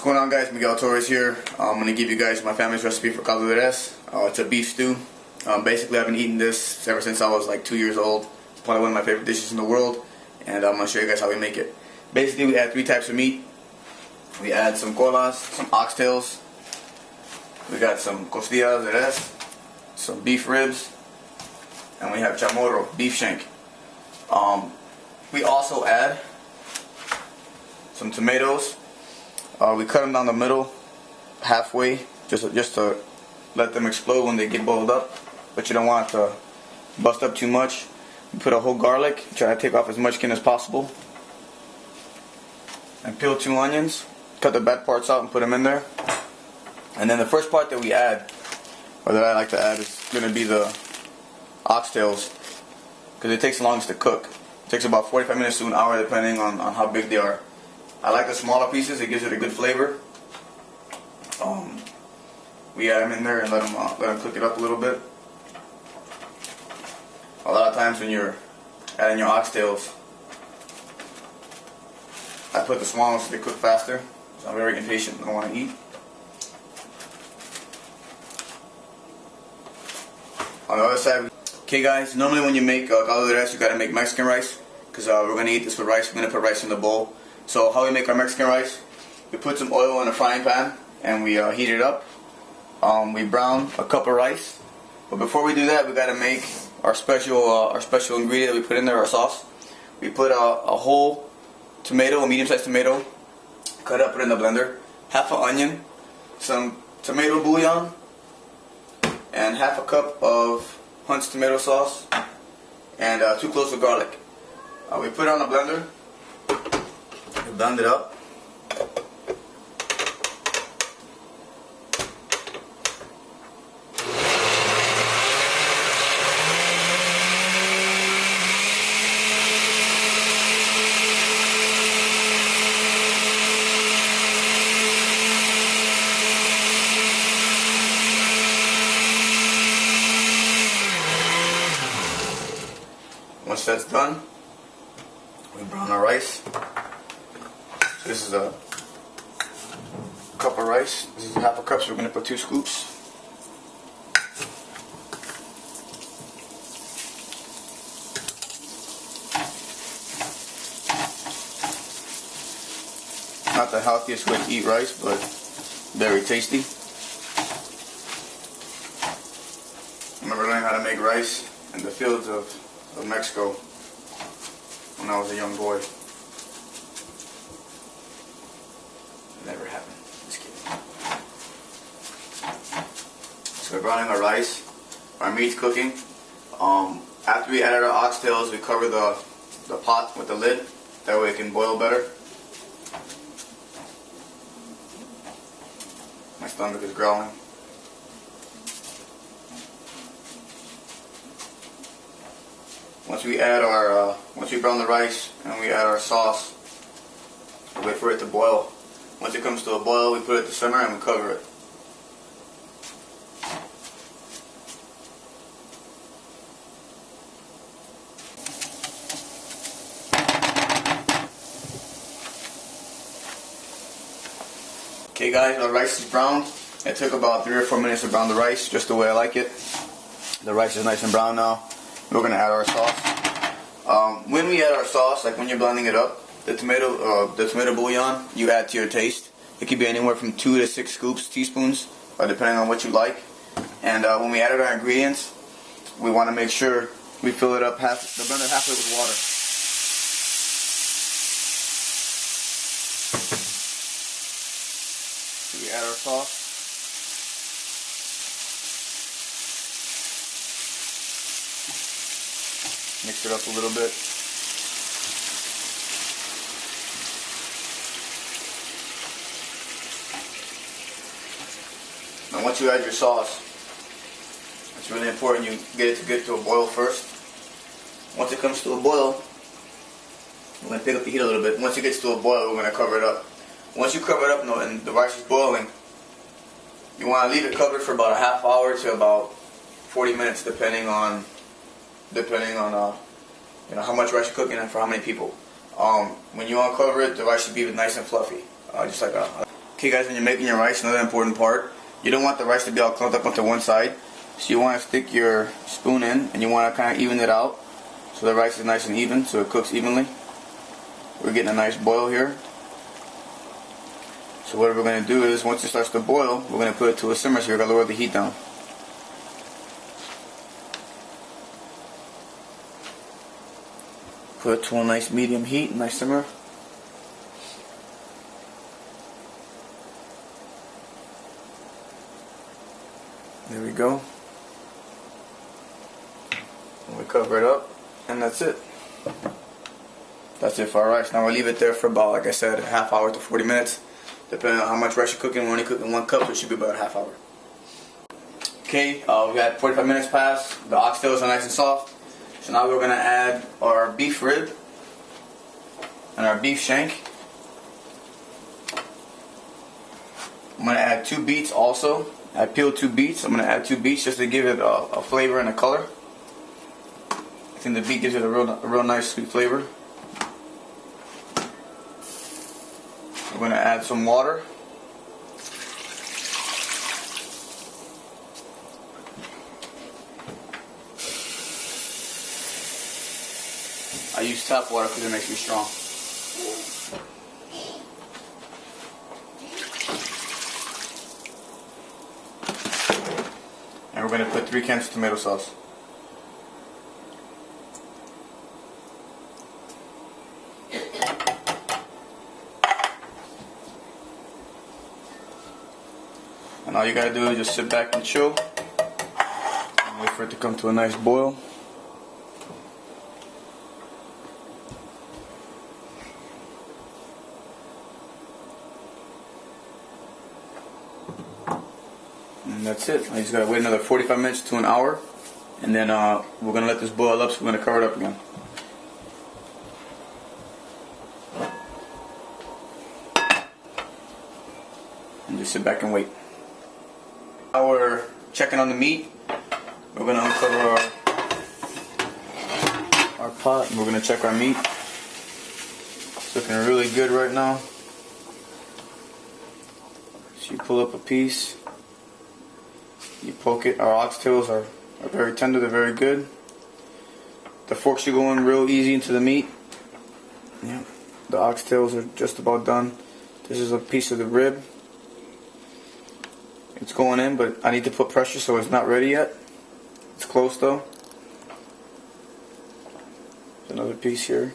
What's going on, guys? Miguel Torres here. I'm going to give you guys my family's recipe for caldo de res. It's a beef stew. Basically, I've been eating this ever since I was like 2 years old. It's probably one of my favorite dishes in the world, and I'm going to show you guys how we make it. Basically, we add 3 types of meat. We add some colas, some oxtails. We got some costillas de res, some beef ribs, and we have chamorro, beef shank. We also add some tomatoes. We cut them down the middle, halfway, just to let them explode when they get boiled up. But you don't want it to bust up too much. We put a whole garlic, try to take off as much skin as possible. And peel 2 onions, cut the bad parts out and put them in there. And then the first part that we add, or that I like to add, is going to be the oxtails, because it takes the longest to cook. It takes about 45 minutes to an hour depending on how big they are. I like the smaller pieces, it gives it a good flavor. We add them in there and let them cook it up a little bit. A lot of times when you're adding your oxtails, I put the small ones so they cook faster. So I'm very impatient and I want to eat. On the other side, okay guys, normally when you make caldo de res, you gotta make Mexican rice, because we're gonna eat this with rice. We're gonna put rice in the bowl. So how we make our Mexican rice, we put some oil in a frying pan and we heat it up. We brown a cup of rice, but before we do that, we gotta make our special ingredient that we put in there, our sauce. We put a whole tomato, a medium-sized tomato, cut up, put it in the blender, half an onion, some tomato bouillon, and half a cup of Hunt's tomato sauce, and 2 cloves of garlic. We put it on the blender. We blend it up. Once that's done, we brown our rice. So this is a cup of rice. This is half a cup, so we're going to put 2 scoops. Not the healthiest way to eat rice, but very tasty. I remember learning how to make rice in the fields of Mexico when I was a young boy. Never happened. Just kidding. So we're browning our rice. Our meat's cooking. After we added our oxtails, we cover the pot with the lid. That way it can boil better. My stomach is growling. Once we brown the rice and we add our sauce, we wait for it to boil. Once it comes to a boil, we put it to simmer and we cover it. Okay guys, our rice is browned. It took about 3 or 4 minutes to brown the rice, just the way I like it. The rice is nice and brown now. We're going to add our sauce. When we add our sauce, like when you're blending it up, the tomato bouillon, you add to your taste. It could be anywhere from 2 to 6 teaspoons, depending on what you like. And when we added our ingredients, we want to make sure we fill it up the blender halfway with water. So we add our sauce. Mix it up a little bit. Now once you add your sauce, it's really important you get it to a boil first. Once it comes to a boil, we're going to pick up the heat a little bit. Once it gets to a boil, we're going to cover it up. Once you cover it up and the rice is boiling, you want to leave it covered for about a half hour to about 40 minutes, depending on how much rice you're cooking and for how many people. When you uncover it, the rice should be nice and fluffy, just like a. Okay guys, when you're making your rice, another important part, you don't want the rice to be all clumped up onto one side. So you want to stick your spoon in and you want to kind of even it out so the rice is nice and even, so it cooks evenly. We're getting a nice boil here. So what we're going to do is, once it starts to boil, we're going to put it to a simmer, so you're going to lower the heat down. Put it to a nice medium heat, nice simmer. There we go. And we cover it up, and that's it. That's it for our rice. Now we'll leave it there for about, like I said, a half hour to 40 minutes. Depending on how much rice you're cooking. We're only cooking 1 cup, so it should be about a half hour. Okay, we got 45 minutes passed. The oxtails are nice and soft. So now we're going to add our beef rib and our beef shank. I'm going to add 2 beets also. I peeled 2 beets. I'm going to add 2 beets just to give it a flavor and a color. I think the beet gives it a real nice sweet flavor. We're going to add some water. I use tap water because it makes me strong. And we're going to put 3 cans of tomato sauce. And all you gotta do is just sit back and chill and wait for it to come to a nice boil. And that's it. I just gotta wait another 45 minutes to an hour, and then we're gonna let this boil up, so we're gonna cover it up again. And just sit back and wait. Now we're checking on the meat. We're going to uncover our pot and we're going to check our meat. It's looking really good right now. So you pull up a piece, you poke it. Our oxtails are very tender, they're very good. The fork should go in real easy into the meat. Yeah, the oxtails are just about done. This is a piece of the rib. It's going in, but I need to put pressure, so it's not ready yet. It's close though. There's another piece here.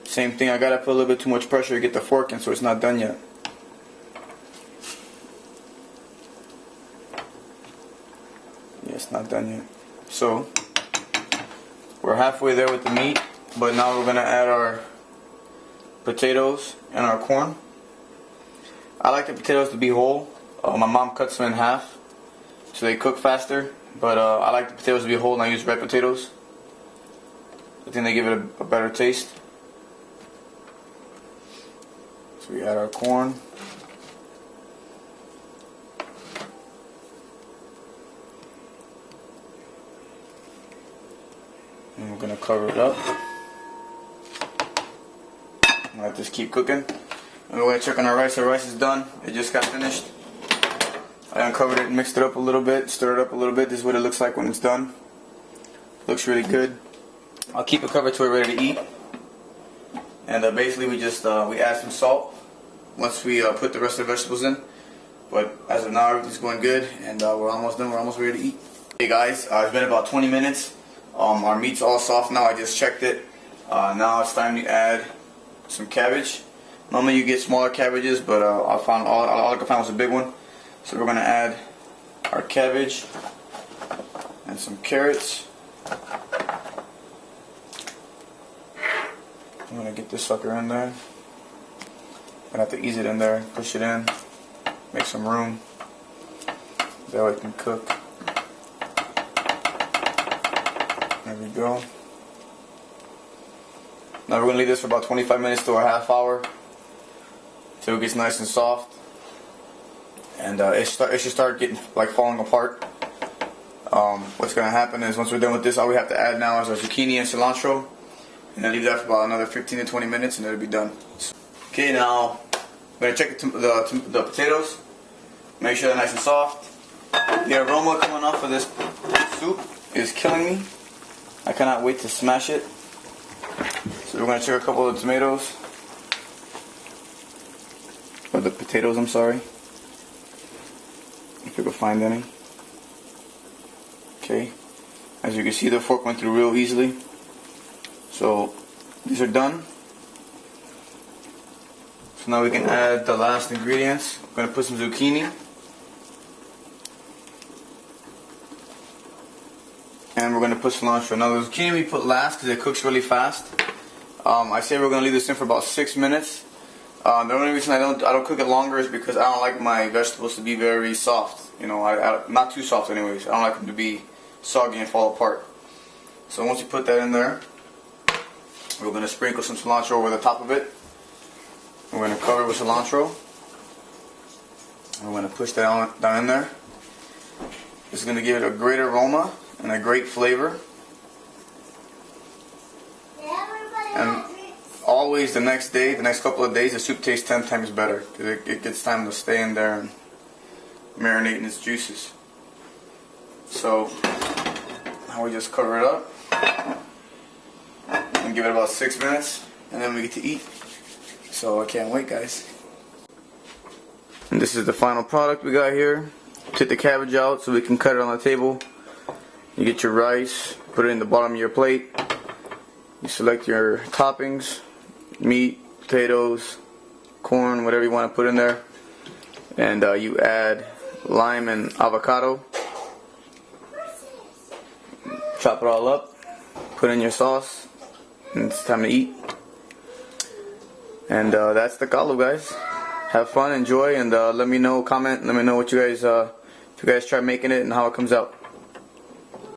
Same thing, I gotta put a little bit too much pressure to get the fork in, so it's not done yet. Yeah, it's not done yet. So, we're halfway there with the meat, but now we're gonna add our potatoes and our corn. I like the potatoes to be whole. My mom cuts them in half so they cook faster, but I like the potatoes to be whole and I use red potatoes. I think they give it a better taste. So we add our corn. And we're going to cover it up. Let this keep cooking. And we're going to check on our rice. Our rice is done. It just got finished. I uncovered it, mixed it up a little bit, stirred it up a little bit. This is what it looks like when it's done. Looks really good. I'll keep it covered till we're ready to eat. And basically we just we add some salt once we put the rest of the vegetables in. But as of now, everything's going good, and we're almost done. We're almost ready to eat. Hey guys, it's been about 20 minutes. Our meat's all soft now. I just checked it. Now it's time to add some cabbage. Normally you get smaller cabbages, but I found all I could find was a big one. So we're going to add our cabbage and some carrots. I'm going to get this sucker in there. I'm going to have to ease it in there, push it in, make some room. That way it can cook. There we go. Now we're going to leave this for about 25 minutes to a half hour till it gets nice and soft. And it should start getting like falling apart. What's going to happen is once we're done with this, all we have to add now is our zucchini and cilantro, and then leave that for about another 15 to 20 minutes, and it'll be done. Okay, now I'm gonna check the potatoes. Make sure they're nice and soft. The aroma coming off of this soup is killing me. I cannot wait to smash it. So we're gonna check a couple of the tomatoes. Or the potatoes, I'm sorry. If we can find any. Okay. As you can see, the fork went through real easily. So these are done. So now we can add the last ingredients. We're going to put some zucchini. And we're going to put cilantro. Now the zucchini we put last because it cooks really fast. I say we're going to leave this in for about 6 minutes. The only reason I don't cook it longer is because I don't like my vegetables to be very soft. You know, not too soft anyways. I don't like them to be soggy and fall apart. So once you put that in there, we're going to sprinkle some cilantro over the top of it. We're going to cover it with cilantro. And we're going to push that down in there. This is going to give it a great aroma and a great flavor. And always the next day, the next couple of days, the soup tastes 10 times better because it gets time to stay in there and marinate in its juices. So now we just cover it up and give it about 6 minutes, and then we get to eat. So I can't wait, guys. And this is the final product we got here. Take the cabbage out so we can cut it on the table. You get your rice, put it in the bottom of your plate. You select your toppings, meat, potatoes, corn, whatever you want to put in there. And you add lime and avocado. Chop it all up, put in your sauce, and it's time to eat. And that's the caldo, guys. Have fun, enjoy, and let me know, comment, let me know what you guys, if you guys try making it and how it comes out.